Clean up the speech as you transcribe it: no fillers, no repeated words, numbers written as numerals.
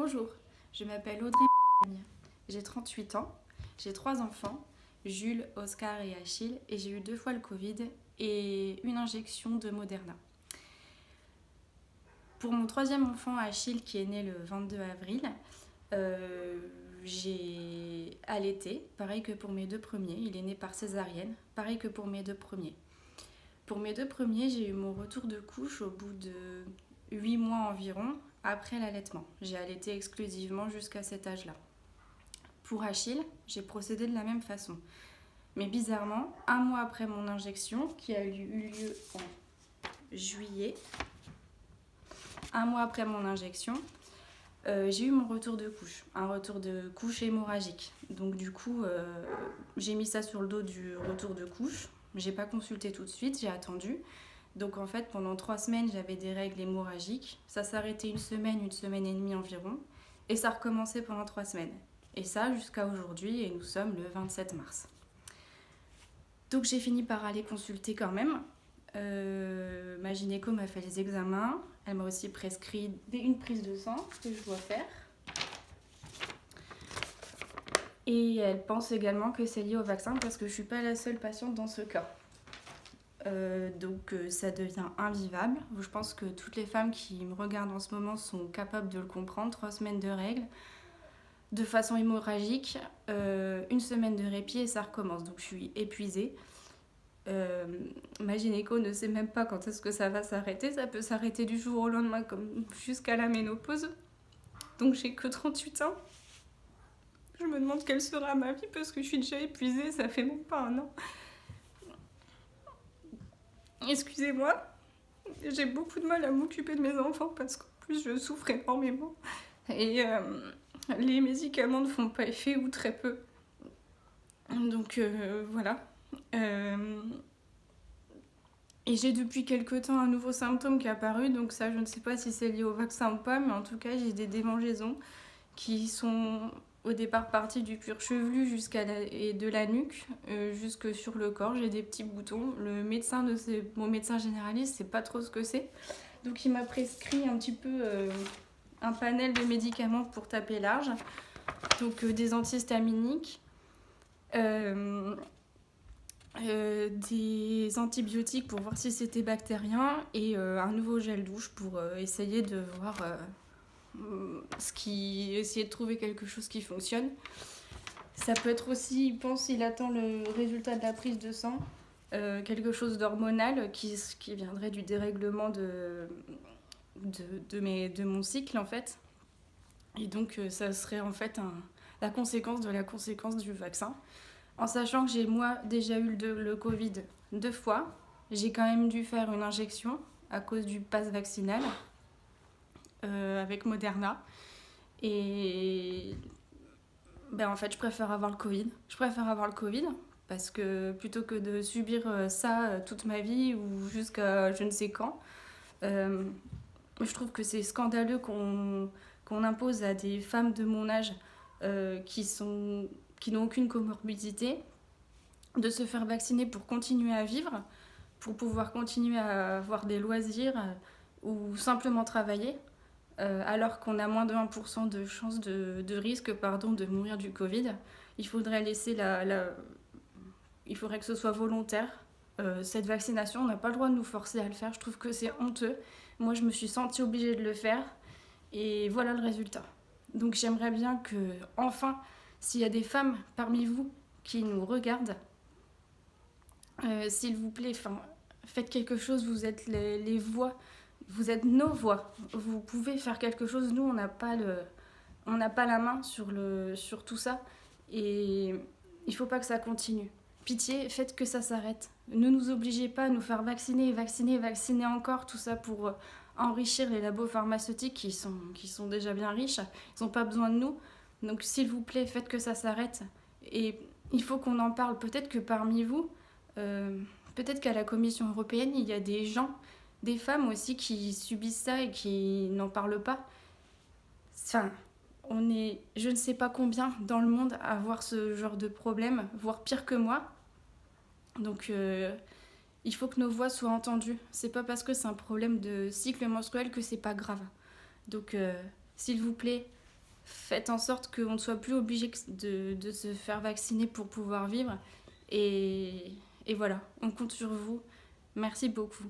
Bonjour, je m'appelle Audrey Magne. J'ai 38 ans, j'ai 3 enfants, Jules, Oscar et Achille, et j'ai eu 2 fois le Covid et une injection de Moderna. Pour mon 3e enfant, Achille, qui est né le 22 avril, j'ai allaité, pareil que pour mes 2 premiers. Il est né par césarienne, pareil que pour mes 2 premiers. Pour mes 2 premiers, j'ai eu mon retour de couche au bout de 8 mois environ après l'allaitement. J'ai allaité exclusivement jusqu'à cet âge-là. Pour Achille, j'ai procédé de la même façon. Mais bizarrement, 1 mois après mon injection, qui a eu lieu en juillet, 1 mois après mon injection, j'ai eu mon retour de couche, un retour de couche hémorragique. Donc du coup, j'ai mis ça sur le dos du retour de couche. J'ai pas consulté tout de suite, j'ai attendu. Donc en fait, pendant 3 semaines, j'avais des règles hémorragiques. Ça s'arrêtait une semaine et demie environ. Et ça recommençait pendant 3 semaines. Et ça jusqu'à aujourd'hui, et nous sommes le 27 mars. Donc j'ai fini par aller consulter quand même. Ma gynéco m'a fait les examens. Elle m'a aussi prescrit une prise de sang que je dois faire. Et elle pense également que c'est lié au vaccin parce que je ne suis pas la seule patiente dans ce cas. Donc ça devient invivable. Je pense que toutes les femmes qui me regardent en ce moment sont capables de le comprendre. 3 semaines de règles, de façon hémorragique, 1 semaine de répit et ça recommence. Donc je suis épuisée. Ma gynéco ne sait même pas quand est-ce que ça va s'arrêter. Ça peut s'arrêter du jour au lendemain comme jusqu'à la ménopause. Donc j'ai que 38 ans. Je me demande quelle sera ma vie parce que je suis déjà épuisée, ça fait même pas 1 an. Excusez-moi, j'ai beaucoup de mal à m'occuper de mes enfants parce qu'en plus je souffre énormément. Et les médicaments ne font pas effet ou très peu. Donc voilà. Et j'ai depuis quelque temps un nouveau symptôme qui est apparu, donc ça je ne sais pas si c'est lié au vaccin ou pas, mais en tout cas j'ai des démangeaisons qui sont au départ parties du cuir chevelu et de la nuque jusque sur le corps. J'ai des petits boutons. Mon médecin généraliste sait pas trop ce que c'est, donc il m'a prescrit un petit peu un panel de médicaments pour taper large, donc des antihistaminiques. Des antibiotiques pour voir si c'était bactérien et un nouveau gel douche pour essayer de voir essayer de trouver quelque chose qui fonctionne. Ça peut être aussi, il attend le résultat de la prise de sang, quelque chose d'hormonal qui viendrait du dérèglement de mon cycle en fait. Et donc ça serait en fait la conséquence de la conséquence du vaccin. En sachant que j'ai moi déjà eu le Covid 2 fois, j'ai quand même dû faire une injection à cause du pass vaccinal avec Moderna. Et en fait, je préfère avoir le Covid. Je préfère avoir le Covid parce que plutôt que de subir ça toute ma vie ou jusqu'à je ne sais quand, je trouve que c'est scandaleux qu'on impose à des femmes de mon âge qui n'ont aucune comorbidité, de se faire vacciner pour continuer à vivre, pour pouvoir continuer à avoir des loisirs ou simplement travailler, alors qu'on a moins de 1% de chance de risque de mourir du Covid. Il faudrait il faudrait que ce soit volontaire. Cette vaccination, on n'a pas le droit de nous forcer à le faire. Je trouve que c'est honteux. Moi, je me suis sentie obligée de le faire. Et voilà le résultat. Donc j'aimerais bien que, enfin, s'il y a des femmes parmi vous qui nous regardent, s'il vous plaît, faites quelque chose, vous êtes les voix, vous êtes nos voix, vous pouvez faire quelque chose, nous on n'a pas la main sur tout ça et il faut pas que ça continue. Pitié, faites que ça s'arrête. Ne nous obligez pas à nous faire vacciner encore, tout ça pour enrichir les labos pharmaceutiques qui sont déjà bien riches, ils n'ont pas besoin de nous. Donc s'il vous plaît, faites que ça s'arrête. Et il faut qu'on en parle. Peut-être que parmi vous, peut-être qu'à la Commission européenne, il y a des gens, des femmes aussi qui subissent ça et qui n'en parlent pas. Enfin, on est je ne sais pas combien dans le monde à avoir ce genre de problème, voire pire que moi. Donc il faut que nos voix soient entendues. C'est pas parce que c'est un problème de cycle menstruel que c'est pas grave. Donc s'il vous plaît, faites en sorte qu'on ne soit plus obligé de se faire vacciner pour pouvoir vivre. Et voilà, on compte sur vous. Merci beaucoup.